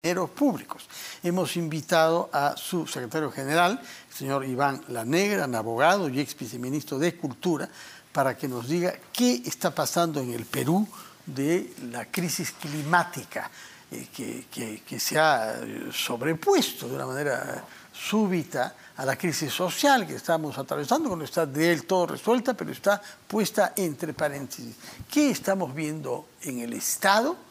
dineros públicos. Hemos invitado a su secretario general, el señor Iván Lanegra, abogado y ex viceministro de Cultura, para que nos diga qué está pasando en el Perú de la crisis climática que se ha sobrepuesto de una manera súbita a la crisis social que estamos atravesando, que no está del todo resuelta, pero está puesta entre paréntesis. ¿Qué estamos viendo en el Estado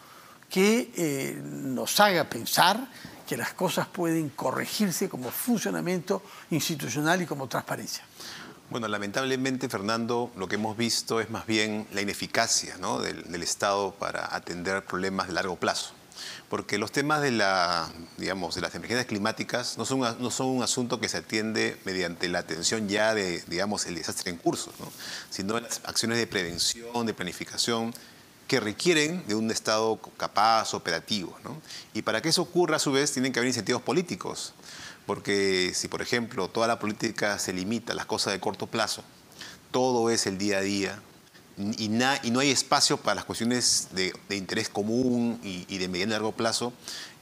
que nos haga pensar que las cosas pueden corregirse como funcionamiento institucional y como transparencia? Bueno, lamentablemente, Fernando, lo que hemos visto es más bien la ineficacia, ¿no?, del Estado para atender problemas de largo plazo. Porque los temas de las emergencias climáticas no son un asunto que se atiende mediante la atención ya de, el desastre en curso, ¿no?, sino las acciones de prevención, de planificación, que requieren de un Estado capaz, operativo, ¿no? Y para que eso ocurra, a su vez, tienen que haber incentivos políticos. Porque si, por ejemplo, toda la política se limita a las cosas de corto plazo, todo es el día a día, y no hay espacio para las cuestiones de interés común y de mediano y largo plazo,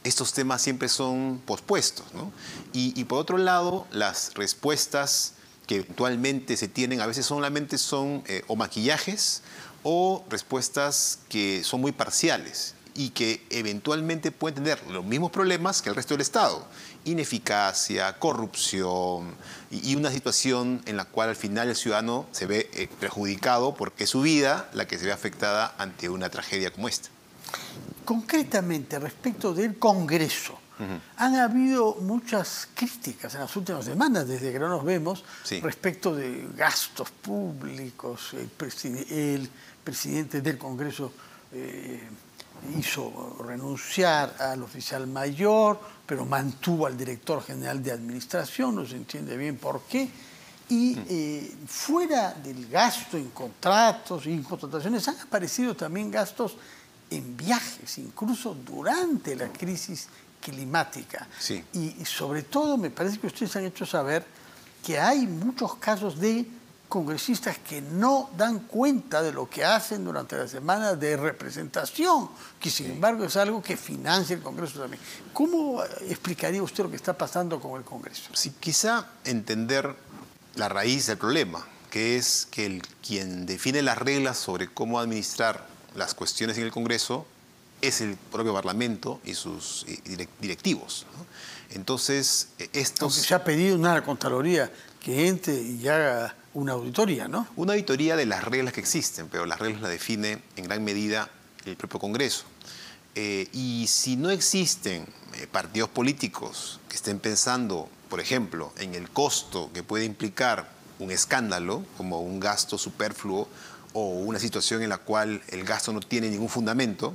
estos temas siempre son pospuestos, ¿no? Y por otro lado, las respuestas que eventualmente se tienen a veces solamente son o maquillajes o respuestas que son muy parciales y que eventualmente pueden tener los mismos problemas que el resto del Estado. Ineficacia, corrupción y una situación en la cual al final el ciudadano se ve perjudicado porque es su vida la que se ve afectada ante una tragedia como esta. Concretamente, respecto del Congreso, han habido muchas críticas en las últimas semanas, desde que no nos vemos, sí, respecto de gastos públicos. El presidente del Congreso hizo renunciar al oficial mayor, pero mantuvo al director general de administración, no se entiende bien por qué. Y fuera del gasto en contratos y en contrataciones, han aparecido también gastos en viajes, incluso durante la crisis climática. Sí. Y sobre todo me parece que ustedes han hecho saber que hay muchos casos de congresistas que no dan cuenta de lo que hacen durante la semana de representación, que sin embargo es algo que financia el Congreso también. ¿Cómo explicaría usted lo que está pasando con el Congreso? Sí, quizá entender la raíz del problema, que es que quien define las reglas sobre cómo administrar las cuestiones en el Congreso es el propio Parlamento y sus directivos, ¿no? Entonces, Aunque se ha pedido una Contraloría que entre y haga una auditoría, ¿no? Una auditoría de las reglas que existen, pero las reglas las define en gran medida el propio Congreso. Y si no existen partidos políticos que estén pensando, por ejemplo, en el costo que puede implicar un escándalo, como un gasto superfluo o una situación en la cual el gasto no tiene ningún fundamento,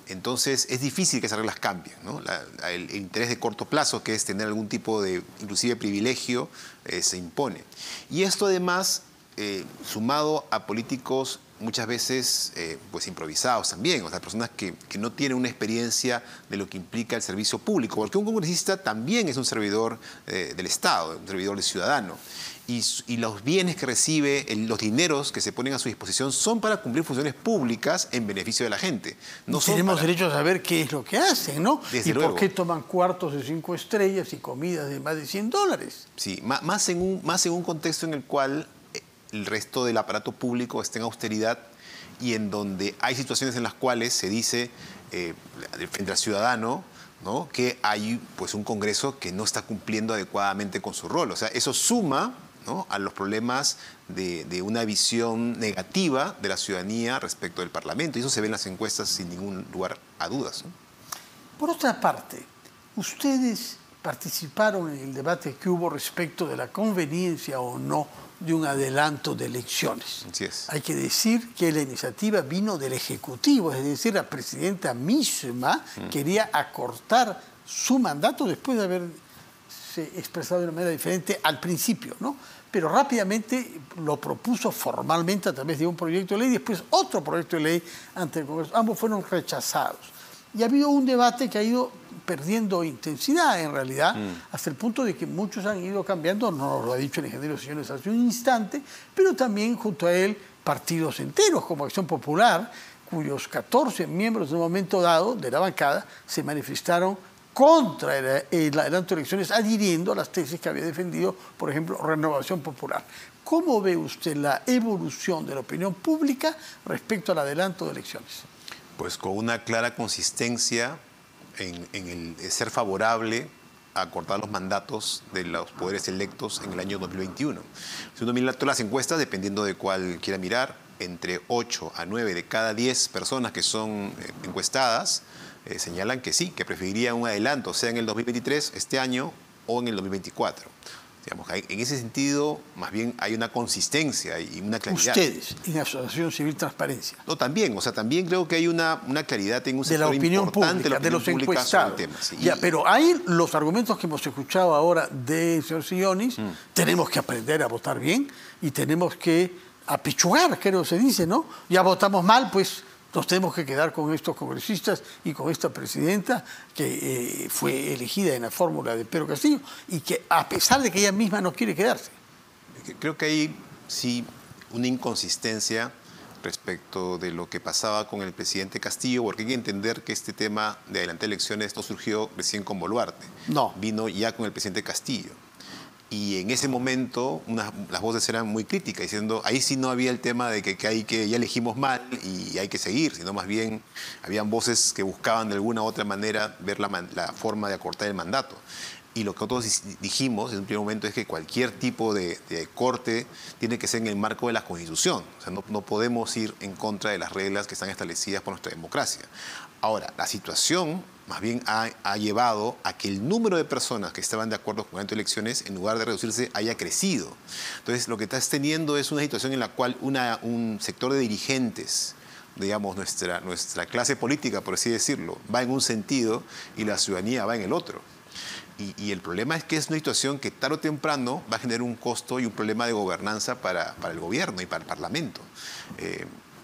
entonces es difícil que esas reglas cambien, ¿no? El interés de corto plazo, que es tener algún tipo de, inclusive, privilegio, se impone. Y esto además, sumado a políticos muchas veces pues improvisados también, o sea, personas que no tienen una experiencia de lo que implica el servicio público, porque un congresista también es un servidor del Estado, un servidor del ciudadano. Y los bienes que recibe, los dineros que se ponen a su disposición son para cumplir funciones públicas en beneficio de la gente. No tenemos derecho a saber qué es lo que hacen, ¿no? Desde y luego. Por qué toman cuartos de 5 estrellas y comidas de más de $100. Sí, más en un contexto en el cual el resto del aparato público está en austeridad y en donde hay situaciones en las cuales se dice frente al ciudadano, ¿no?, que hay pues un Congreso que no está cumpliendo adecuadamente con su rol. O sea, eso suma, ¿no?, a los problemas de una visión negativa de la ciudadanía respecto del Parlamento. Y eso se ve en las encuestas sin ningún lugar a dudas, ¿no? Por otra parte, ustedes participaron en el debate que hubo respecto de la conveniencia o no de un adelanto de elecciones. Así es. Hay que decir que la iniciativa vino del Ejecutivo, es decir, la presidenta misma quería acortar su mandato después de haberse expresado de una manera diferente al principio, ¿no? Pero rápidamente lo propuso formalmente a través de un proyecto de ley y después otro proyecto de ley ante el Congreso. Ambos fueron rechazados. Y ha habido un debate que ha ido perdiendo intensidad, en realidad, hasta el punto de que muchos han ido cambiando, no lo ha dicho el ingeniero Siones hace un instante, pero también junto a él partidos enteros, como Acción Popular, cuyos 14 miembros en un momento dado de la bancada se manifestaron contra el adelanto de elecciones, adhiriendo a las tesis que había defendido, por ejemplo, Renovación Popular. ¿Cómo ve usted la evolución de la opinión pública respecto al adelanto de elecciones? Pues con una clara consistencia en el ser favorable a acordar los mandatos de los poderes electos en el año 2021. Si uno mira todas las encuestas, dependiendo de cuál quiera mirar, entre 8 a 9 de cada 10 personas que son encuestadas señalan que sí, que preferirían un adelanto, sea en el 2023, este año, o en el 2024. Digamos, en ese sentido, más bien hay una consistencia y una claridad. Ustedes, en Asociación Civil Transparencia. No, también, o sea, también creo que hay una claridad en un de la sector opinión importante pública, de los encuestados. Tema, sí. Ya, pero hay los argumentos que hemos escuchado ahora del señor Sillonis. Tenemos que aprender a votar bien y tenemos que apechugar, creo que se dice, ¿no? Ya votamos mal, pues nos tenemos que quedar con estos congresistas y con esta presidenta que fue elegida en la fórmula de Pedro Castillo y que a pesar de que ella misma no quiere quedarse. Creo que hay sí una inconsistencia respecto de lo que pasaba con el presidente Castillo, porque hay que entender que este tema de adelantar elecciones no surgió recién con Boluarte. No. Vino ya con el presidente Castillo. Y en ese momento las voces eran muy críticas, diciendo, ahí sí no había el tema de que ya elegimos mal y hay que seguir, sino más bien habían voces que buscaban de alguna u otra manera ver la forma de acortar el mandato. Y lo que nosotros dijimos en un primer momento es que cualquier tipo de corte tiene que ser en el marco de la Constitución. O sea, no podemos ir en contra de las reglas que están establecidas por nuestra democracia. Ahora, la situación más bien ha llevado a que el número de personas que estaban de acuerdo con las elecciones, en lugar de reducirse, haya crecido. Entonces, lo que estás teniendo es una situación en la cual un sector de dirigentes, digamos, nuestra clase política, por así decirlo, va en un sentido y la ciudadanía va en el otro. Y el problema es que es una situación que tarde o temprano va a generar un costo y un problema de gobernanza para el gobierno y para el Parlamento.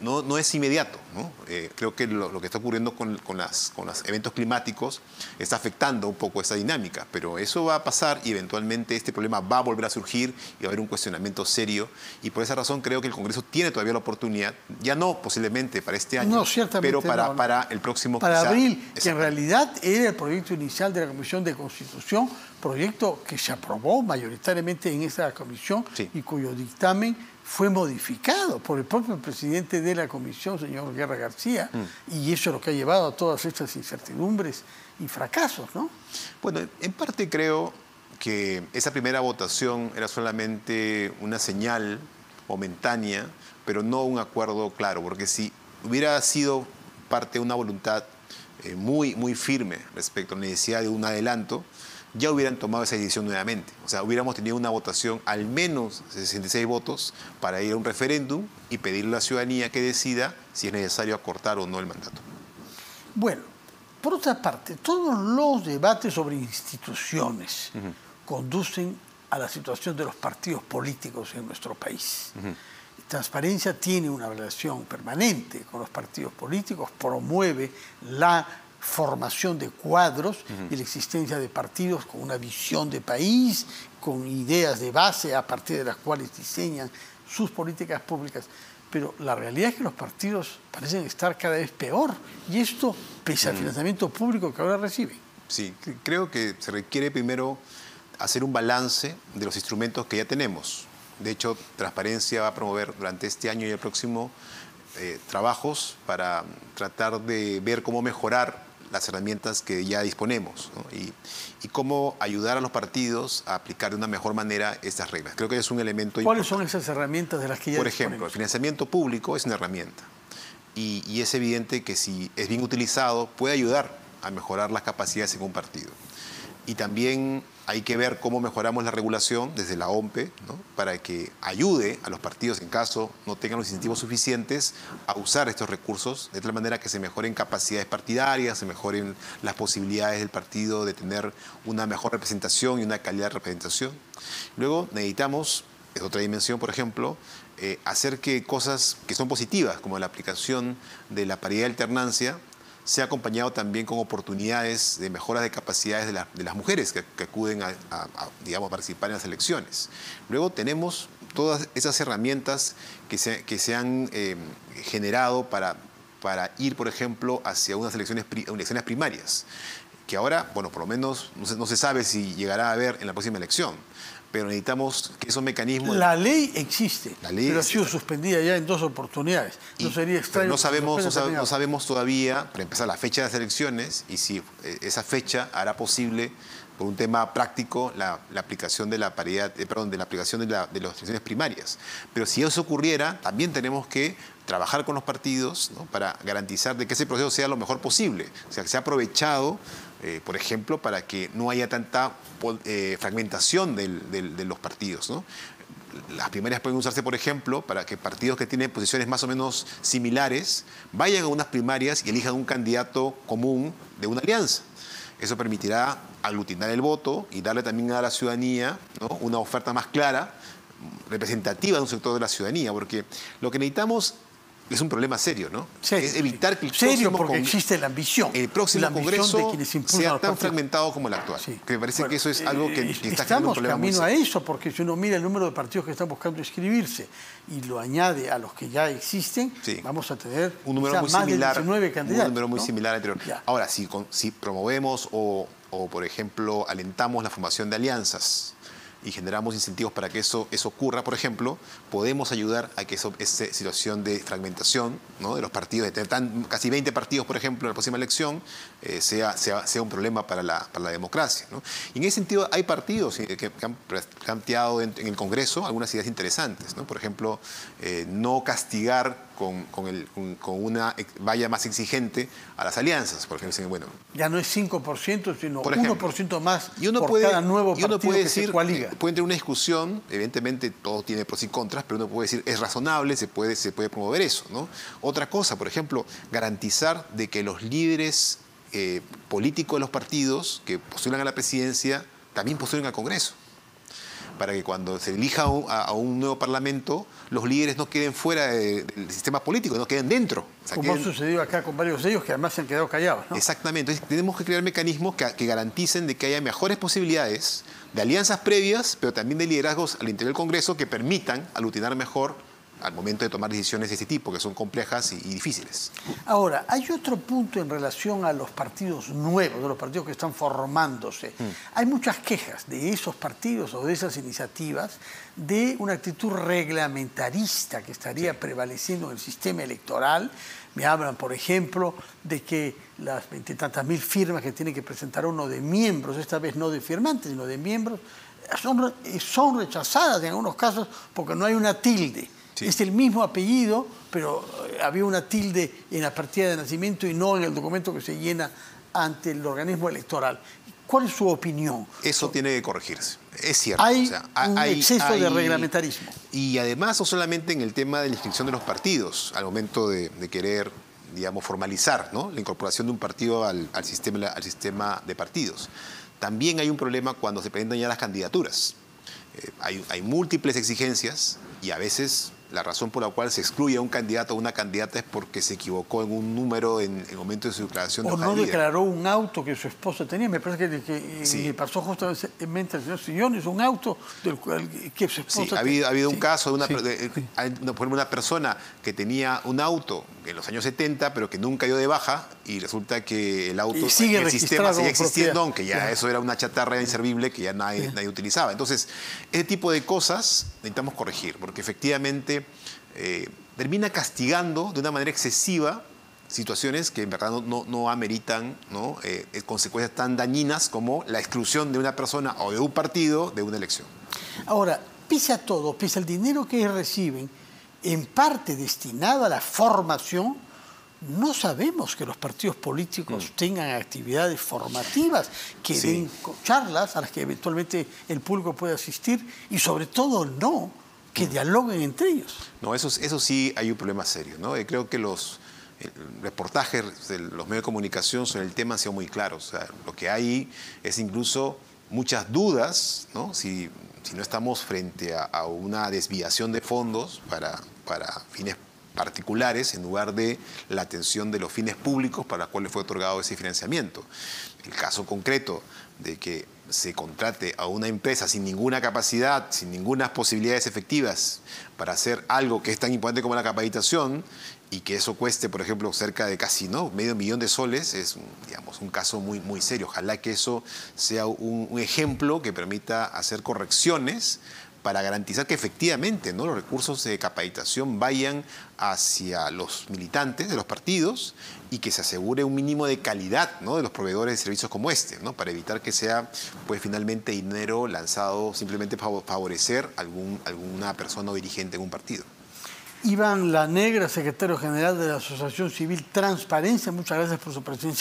No es inmediato, ¿no? Creo que lo que está ocurriendo con los eventos climáticos está afectando un poco esa dinámica, pero eso va a pasar y eventualmente este problema va a volver a surgir y va a haber un cuestionamiento serio, y por esa razón creo que el Congreso tiene todavía la oportunidad, ya no posiblemente para este año, pero para el próximo para quizá, abril, que en realidad era el proyecto inicial de la Comisión de Constitución, proyecto que se aprobó mayoritariamente en esa comisión, sí, y cuyo dictamen fue modificado por el propio presidente de la comisión, señor Guerra García, y eso es lo que ha llevado a todas estas incertidumbres y fracasos, ¿no? Bueno, en parte creo que esa primera votación era solamente una señal momentánea, pero no un acuerdo claro, porque si hubiera sido parte de una voluntad muy firme respecto a la necesidad de un adelanto, ya hubieran tomado esa decisión nuevamente. O sea, hubiéramos tenido una votación al menos de 66 votos para ir a un referéndum y pedirle a la ciudadanía que decida si es necesario acortar o no el mandato. Bueno, por otra parte, todos los debates sobre instituciones conducen a la situación de los partidos políticos en nuestro país. Transparencia tiene una relación permanente con los partidos políticos, promueve la formación de cuadros y la existencia de partidos con una visión de país, con ideas de base a partir de las cuales diseñan sus políticas públicas. Pero la realidad es que los partidos parecen estar cada vez peor, y esto pese al financiamiento público que ahora reciben. Sí, creo que se requiere primero hacer un balance de los instrumentos que ya tenemos. De hecho, Transparencia va a promover durante este año y el próximo trabajos para tratar de ver cómo mejorar las herramientas que ya disponemos, ¿no? y cómo ayudar a los partidos a aplicar de una mejor manera estas reglas. Creo que es un elemento importante. ¿Cuáles son esas herramientas de las que ya Por disponemos? ejemplo, el financiamiento público es una herramienta, y es evidente que si es bien utilizado puede ayudar a mejorar las capacidades en un partido. Y también hay que ver cómo mejoramos la regulación desde la OMPE, ¿no? Para que ayude a los partidos, en caso no tengan los incentivos suficientes, a usar estos recursos de tal manera que se mejoren capacidades partidarias, se mejoren las posibilidades del partido de tener una mejor representación y una calidad de representación. Luego necesitamos, es otra dimensión, por ejemplo, hacer que cosas que son positivas, como la aplicación de la paridad de alternancia, sea acompañado también con oportunidades de mejoras de capacidades de las mujeres que acuden digamos, participar en las elecciones. Luego tenemos todas esas herramientas que se han generado para ir, por ejemplo, hacia unas elecciones primarias. que ahora, bueno, por lo menos no se sabe si llegará a haber en la próxima elección, pero necesitamos que esos mecanismos... La ley existe, la ley pero ha sido suspendida ya en 2 oportunidades. No sería extraño... No sabemos todavía, para empezar, la fecha de las elecciones y si esa fecha hará posible, por un tema práctico, la aplicación de la paridad, de la aplicación de las elecciones primarias. Pero si eso ocurriera, también tenemos que trabajar con los partidos, ¿no?, para garantizar de que ese proceso sea lo mejor posible. O sea, que sea aprovechado, por ejemplo, para que no haya tanta fragmentación de los partidos, ¿no? Las primarias pueden usarse, por ejemplo, para que partidos que tienen posiciones más o menos similares vayan a unas primarias y elijan un candidato común de una alianza. Eso permitirá aglutinar el voto y darle también a la ciudadanía, ¿no?, una oferta más clara, representativa de un sector de la ciudadanía, porque lo que necesitamos es un problema serio, ¿no? Serio, es evitar que existe la ambición. El próximo Congreso sea tan fragmentado como el actual. Sí. Que me parece que eso es algo que está estamos generando un problema camino muy a serio. eso, porque si uno mira el número de partidos que están buscando inscribirse y lo añade a los que ya existen, sí, vamos a tener un número muy más similar, de 19 candidatos. Un número muy ¿no? similar al anterior. Ya. Ahora, si promovemos o, por ejemplo, alentamos la formación de alianzas y generamos incentivos para que eso ocurra, por ejemplo, podemos ayudar a que esa situación de fragmentación, ¿no?, de los partidos, de tener casi 20 partidos, por ejemplo, en la próxima elección, sea un problema para la democracia, ¿no? Y en ese sentido hay partidos que han planteado en el Congreso algunas ideas interesantes, ¿no? Por ejemplo, no castigar con una valla más exigente a las alianzas. Por ejemplo, bueno, ya no es 5%, sino por ejemplo, 1% más por cada nuevo partido que se coaliga. Puede tener una discusión, evidentemente todo tiene pros y contras, pero uno puede decir es razonable, se puede promover eso, ¿no? Otra cosa, por ejemplo, garantizar de que los líderes políticos de los partidos que postulan a la presidencia también postulen al Congreso, para que cuando se elija a un nuevo parlamento, los líderes no queden fuera del sistema político, no queden dentro. O sea, como ha sucedido acá con varios de ellos que además se han quedado callados, ¿no? Exactamente. Entonces, tenemos que crear mecanismos que garanticen de que haya mejores posibilidades de alianzas previas, pero también de liderazgos al interior del Congreso que permitan aglutinar mejor al momento de tomar decisiones de ese tipo, que son complejas y difíciles. Ahora, hay otro punto en relación a los partidos nuevos, de los partidos que están formándose. Hay muchas quejas de esos partidos o de esas iniciativas de una actitud reglamentarista que estaría prevaleciendo en el sistema electoral. Me hablan, por ejemplo, de que las 20 y tantas mil firmas que tiene que presentar uno de miembros, esta vez no de firmantes, sino de miembros, son rechazadas en algunos casos porque no hay una tilde. Sí. Es el mismo apellido, pero había una tilde en la partida de nacimiento y no en el documento que se llena ante el organismo electoral. ¿Cuál es su opinión? Eso tiene que corregirse. Es cierto. Hay un exceso de reglamentarismo. Y además, no solamente en el tema de la inscripción de los partidos, al momento de querer, digamos, formalizar, ¿no?, la incorporación de un partido al sistema de partidos. También hay un problema cuando se presentan ya las candidaturas. Hay múltiples exigencias y a veces la razón por la cual se excluye a un candidato o una candidata es porque se equivocó en un número en el momento de su declaración de hoja de vida. O no declaró un auto que su esposa tenía. Me parece que sí, pasó justamente al señor Sillones, un auto del cual que su esposa... Sí, ha habido un caso de una persona que tenía un auto en los años 70, pero que nunca dio de baja, y resulta que el auto sigue en el sistema sigue existiendo, aunque ya claro, eso era una chatarra inservible que ya nadie utilizaba. Entonces, ese tipo de cosas necesitamos corregir, porque efectivamente termina castigando de una manera excesiva situaciones que en verdad no ameritan, ¿no?, consecuencias tan dañinas como la exclusión de una persona o de un partido de una elección. Ahora, pese a todo, pese al dinero que reciben, en parte destinado a la formación, no sabemos que los partidos políticos tengan actividades formativas, que den charlas a las que eventualmente el público puede asistir y sobre todo que dialoguen entre ellos. No, eso sí hay un problema serio, ¿no? Creo que los reportajes de los medios de comunicación sobre el tema han sido muy claros. O sea, lo que hay es incluso muchas dudas, ¿no?, si no estamos frente a una desviación de fondos para fines particulares en lugar de la atención de los fines públicos para los cuales fue otorgado ese financiamiento. El caso concreto de que se contrate a una empresa sin ninguna capacidad, sin ninguna posibilidades efectivas para hacer algo que es tan importante como la capacitación y que eso cueste, por ejemplo, cerca de casi medio millón de soles, es, digamos, un caso muy, muy serio. Ojalá que eso sea un ejemplo que permita hacer correcciones para garantizar que efectivamente, ¿no?, los recursos de capacitación vayan hacia los militantes de los partidos y que se asegure un mínimo de calidad, ¿no?, de los proveedores de servicios como este, ¿no?, para evitar que sea, pues, finalmente dinero lanzado simplemente para favorecer alguna persona o dirigente en un partido. Iván La Negra, secretario general de la Asociación Civil Transparencia, muchas gracias por su presencia.